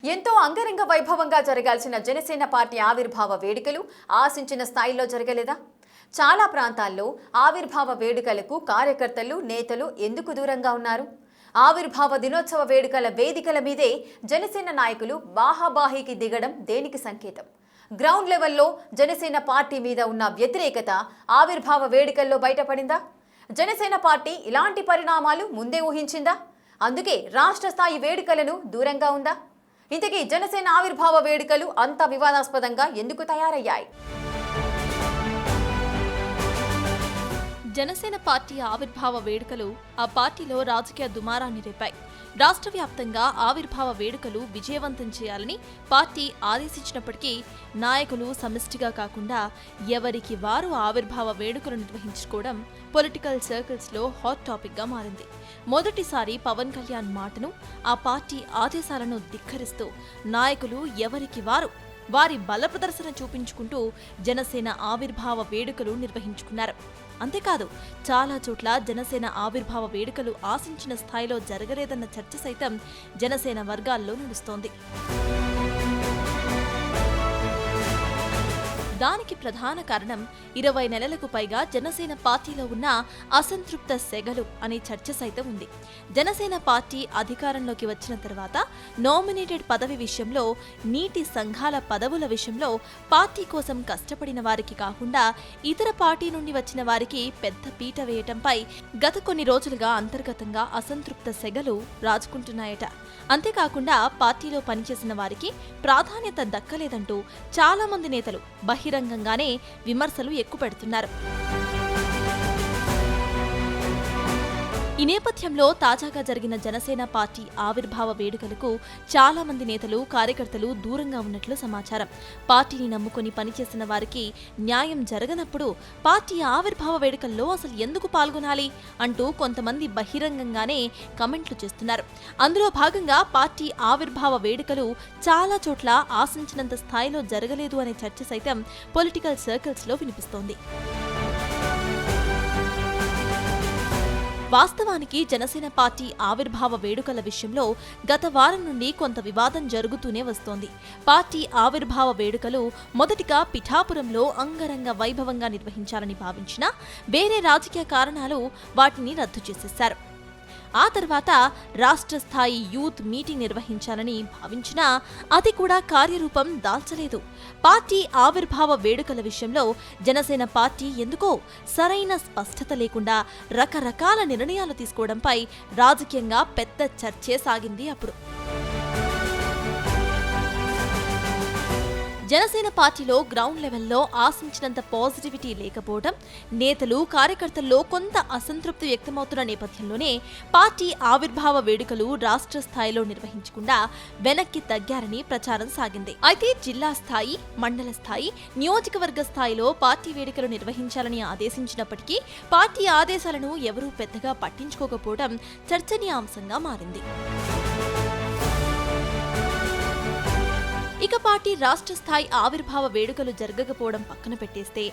ఎంతో అంగరంగ వైభవంగా జరగాల్సిన జనసేన పార్టీ ఆవిర్భావ వేడుకలు ఆశించిన స్థాయిలో జరగలేదా? చాలా ప్రాంతాల్లో ఆవిర్భావ వేడుకలకు కార్యకర్తలు, నేతలు ఎందుకు దూరంగా ఉన్నారు? ఆవిర్భావ దినోత్సవ వేడుకల వేదికల మీదే జనసేన నాయకులు బాహాబాహీకి దిగడం దేనికి సంకేతం? గ్రౌండ్ లెవెల్లో జనసేన పార్టీ మీద ఉన్న వ్యతిరేకత ఆవిర్భావ వేడుకల్లో బయటపడిందా? జనసేన పార్టీ ఇలాంటి పరిణామాలు ముందే ఊహించిందా? అందుకే రాష్ట్ర స్థాయి వేడుకలను దూరంగా ఉందా? ఇంతకీ జనసేన ఆవిర్భావ వేడుకలు అంత వివాదాస్పదంగా ఎందుకు తయారయ్యాయి? జనసేన పార్టీ ఆవిర్భావ వేడుకలు ఆ పార్టీలో రాజకీయ దుమారాన్ని రేపాయి. రాష్ట్ర వ్యాప్తంగా ఆవిర్భావ వేడుకలు విజయవంతం చేయాలని పార్టీ ఆదేశించినప్పటికీ నాయకులు సమిష్టిగా కాకుండా ఎవరికి వారు ఆవిర్భావ వేడుకలు నిర్వహించుకోవడం పొలిటికల్ సర్కిల్స్లో హాట్ టాపిక్గా మారింది. మొదటిసారి పవన్ కళ్యాణ్ మాటను, ఆ పార్టీ ఆదేశాలను ధిక్కరిస్తూ నాయకులు ఎవరికి వారి బల ప్రదర్శన చూపించుకుంటూ జనసేన ఆవిర్భావ వేడుకలు నిర్వహించుకున్నారు. అంతేకాదు, చాలా చోట్ల జనసేన ఆవిర్భావ వేడుకలు ఆశించిన స్థాయిలో జరగలేదన్న చర్చ సైతం జనసేన వర్గాల్లో నడుస్తోంది. దానికి ప్రధాన కారణం 20 నెలలకు పైగా జనసేన పార్టీలో ఉన్న అసంతృప్త సెగలు అనే చర్చ సైతం ఉంది. జనసేన పార్టీ అధికారంలోకి వచ్చిన తర్వాత నామినేటెడ్ పదవి విషయంలో, నీటి సంఘాల పదవుల విషయంలో పార్టీ కోసం కష్టపడిన వారికి కాకుండా ఇతర పార్టీ నుండి వచ్చిన వారికి పెద్ద పీట వేయటంపై గత కొన్ని రోజులుగా అంతర్గతంగా అసంతృప్త సెగలు రాజుకుంటున్నాయట. అంతేకాకుండా పార్టీలో పనిచేసిన వారికి ప్రాధాన్యత దక్కలేదంటూ చాలా మంది నేతలు బహిరంగంగానే విమర్శలు ఎక్కుపెడుతున్నారు. ఈ నేపథ్యంలో తాజాగా జరిగిన జనసేన పార్టీ ఆవిర్భావ వేడుకలకు చాలా మంది నేతలు, కార్యకర్తలు దూరంగా ఉన్నట్లు సమాచారం. పార్టీని నమ్ముకుని పనిచేసిన వారికి న్యాయం జరగనప్పుడు పార్టీ ఆవిర్భావ వేడుకల్లో అసలు ఎందుకు పాల్గొనాలి అంటూ కొంతమంది బహిరంగంగానే కమెంట్లు చేస్తున్నారు. అందులో భాగంగా పార్టీ ఆవిర్భావ వేడుకలు చాలా చోట్ల ఆశించినంత స్థాయిలో జరగలేదు అనే చర్చ సైతం పొలిటికల్ సర్కిల్స్లో వినిపిస్తోంది. వాస్తవానికి జనసేన పార్టీ ఆవిర్భావ వేడుకల విషయంలో గత వారం నుండి కొంత వివాదం జరుగుతూనే వస్తోంది. పార్టీ ఆవిర్భావ వేడుకలు మొదటిగా పిఠాపురంలో అంగరంగ వైభవంగా నిర్వహించాలని భావించినా వేరే రాజకీయ కారణాలు వాటిని రద్దు చేసేశారు. ఆ తర్వాత రాష్ట్ర స్థాయి యూత్ మీటింగ్ నిర్వహించాలని భావించినా అది కూడా కార్యరూపం దాల్చలేదు. పార్టీ ఆవిర్భావ వేడుకల విషయంలో జనసేన పార్టీ ఎందుకో సరైన స్పష్టత లేకుండా రకరకాల నిర్ణయాలు తీసుకోవడంపై రాజకీయంగా పెద్ద చర్చే సాగింది. అప్పుడు జనసేన పార్టీలో గ్రౌండ్ లెవెల్లో ఆశించినంత పాజిటివిటీ లేకపోవడం, నేతలు, కార్యకర్తల్లో కొంత అసంతృప్తి వ్యక్తమవుతున్న నేపథ్యంలోనే పార్టీ ఆవిర్భావ వేడుకలు రాష్ట్ర స్థాయిలో నిర్వహించకుండా వెనక్కి తగ్గారని ప్రచారం సాగింది. అయితే జిల్లా స్థాయి, మండల స్థాయి, నియోజకవర్గ స్థాయిలో పార్టీ వేడుకలు నిర్వహించాలని ఆదేశించినప్పటికీ పార్టీ ఆదేశాలను ఎవరూ పెద్దగా పట్టించుకోకపోవడం చర్చనీయాంశంగా మారింది. ఇక పార్టీ రాష్ట్ర స్థాయి ఆవిర్భావ వేడుకలు జరగకపోవడం పక్కన పెట్టేస్తే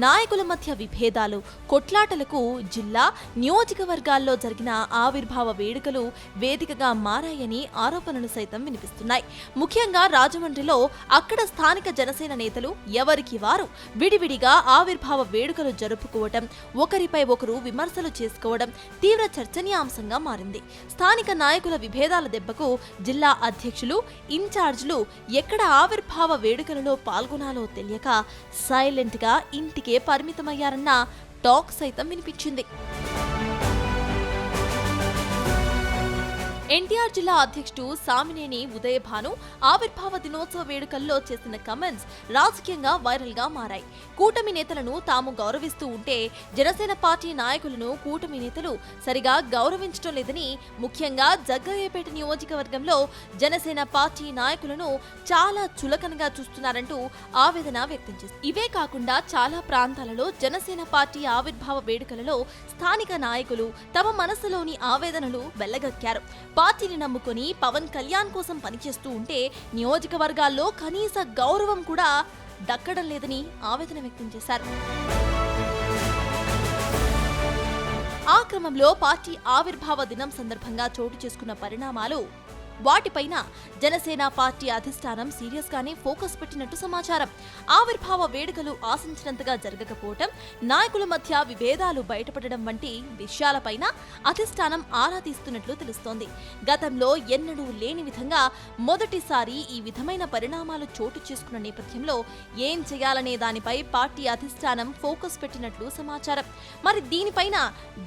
నాయకుల మధ్య విభేదాలు, కొట్లాటలకు జిల్లా, నియోజకవర్గాల్లో జరిగిన ఆవిర్భావ వేడుకలు వేదికగా మారాయని ఆరోపణలు సైతం వినిపిస్తున్నాయి. ముఖ్యంగా రాజమండ్రిలో అక్కడ స్థానిక జనసేన నేతలు ఎవరికి వారు విడివిడిగా ఆవిర్భావ వేడుకలు జరుపుకోవడం, ఒకరిపై ఒకరు విమర్శలు చేసుకోవడం తీవ్ర చర్చనీయాంశంగా మారింది. స్థానిక నాయకుల విభేదాల దెబ్బకు జిల్లా అధ్యక్షులు, ఇన్ఛార్జీలు ఎక్కడ ఆవిర్భావ వేడుకలలో పాల్గొనాలో తెలియక సైలెంట్ గా ఇంటికే పరిమితమయ్యారన్న టాక్ సైతం వినిపించింది. ఎన్టీఆర్ జిల్లా అధ్యక్షుడు సామినేని ఉదయభాను ఆవిర్భావ దినోత్సవ వేడుకల్లో చేసిన కమెంట్స్ రాజకీయంగా వైరల్ గా మారాయి. కూటమి నేతలను తాము గౌరవిస్తూ ఉంటే జనసేన పార్టీ నాయకులను కూటమి నేతలు సరిగా గౌరవించడం లేదని, ముఖ్యంగా జగ్గయ్యపేట నియోజకవర్గంలో జనసేన పార్టీ నాయకులను చాలా చులకనగా చూస్తున్నారంటూ ఆవేదన వ్యక్తం చేశారు. ఇవే కాకుండా చాలా ప్రాంతాలలో జనసేన పార్టీ ఆవిర్భావ వేడుకలలో స్థానిక నాయకులు తమ మనసులోని ఆవేదనలు వెళ్లగక్కారు. పార్టీని నమ్ముకుని పవన్ కళ్యాణ్ కోసం పనిచేస్తూ ఉంటే నియోజకవర్గాల్లో కనీస గౌరవం కూడా దక్కడం లేదని ఆవేదన వ్యక్తం చేశారు. ఆ క్రమంలో పార్టీ ఆవిర్భావ దినం సందర్భంగా చోటు చేసుకున్న పరిణామాలు వాటిపైన జనసేన పార్టీ అధిష్టానం సీరియస్ గానే ఫోకస్ పెట్టినట్టు సమాచారం. ఆవిర్భావ వేడుకలు ఆశించినంతగా జరగకపోవటం, నాయకుల మధ్య విభేదాలు బయటపడడం వంటి విషయాలపైన అధిష్టానం ఆరా తీస్తున్నట్లు తెలుస్తోంది. గతంలో ఎన్నడూ లేని విధంగా మొదటిసారి ఈ విధమైన పరిణామాలు చోటు చేసుకున్న నేపథ్యంలో ఏం చేయాలనే దానిపై పార్టీ అధిష్టానం ఫోకస్ పెట్టినట్లు సమాచారం. మరి దీనిపైన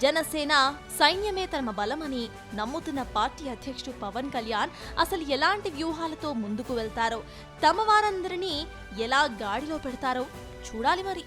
జనసేన సైన్యమే తమ బలమని నమ్ముతున్న పార్టీ అధ్యక్షుడు పవన్ కళ్యాణ్ అసలు ఎలాంటి వ్యూహాలతో ముందుకు వెళ్తారో, తమ వారందరినీ ఎలా గాడిలో పెడతారో చూడాలి మరి.